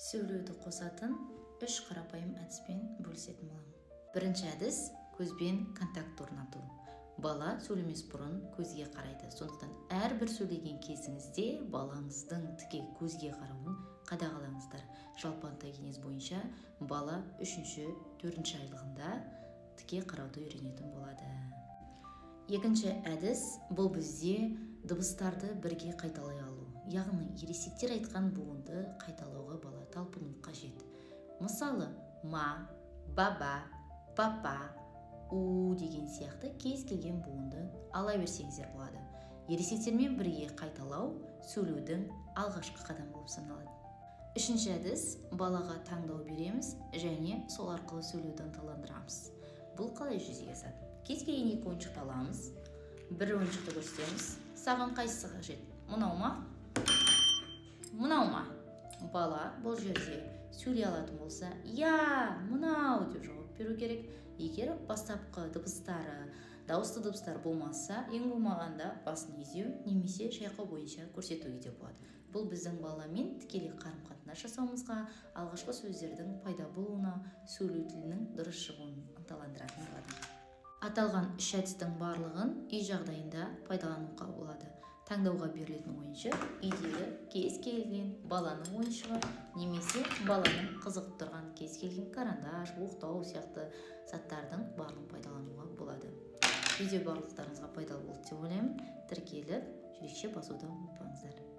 сөйлеуді қосатын үш қарапайым әдіспен бөлісетін боламын. Бірінші әдіс көзбен контакт орнату. Бала сөйлемес бұрын көзге қарайды. Сондықтан әрбір сөйлеген кезіңізде балаңыздың тіке көзге қарауын қадағалаңыздар. Жалпы онтогенез бойынша бала 3-4 айлығында тіке қарауды үйренетін болады. Екінші әдіс бұл бізде дыбыстарды бірге қайталай алу. Яғни ересектер айтқан буынды қайталауға бала талпыну қажет. Мысалы, ма, баба, папа, у деген сияқты кез келген буынды ала берсеңіздер болады. Ересектермен бірге қайталау сөйлеудің алғашқы қадамы болып саналады. Үшінші әдіс балаға таңдау береміз және сол арқылы сөйлеуді ынталандырамыз. Бұл қалай жүзеге асады? Кез келген екі ойыншықты аламыз, бір ойыншықты көрсетеміз. Саған қайсысы қажет? Мынау ма? Мынау ма? Бала бұл жерде сөйлей алатын болса, я, мынау деп жауап беру керек. Егер бастапқы дыбыстары, дауысты дыбыстар болмаса, ең болмағанда басын изеу немесе шайқау бойынша көрсетуге де болады. Бұл біздің баламен тікелей қарым-қатынас жасауымызға, алғашқы сөздердің пайда болуына, сөйлеу тілінің дұрыс шығуын ынталандыратын болады. Аталған үш әдістің барлығын үй жағдайында пайдалануға болады. Таңдауға берілетін ойыншық үйдегі кез келген баланың ойыншығы немесе баланың қызығып тұрған кез келген карандаш, оқтау сияқты заттардың барлығын пайдалануға болады. Видео барлықтарыңызға пайдалы болды деп ойлаймын. Тіркеліп, жүрекше басуды ұмытпаңыздар.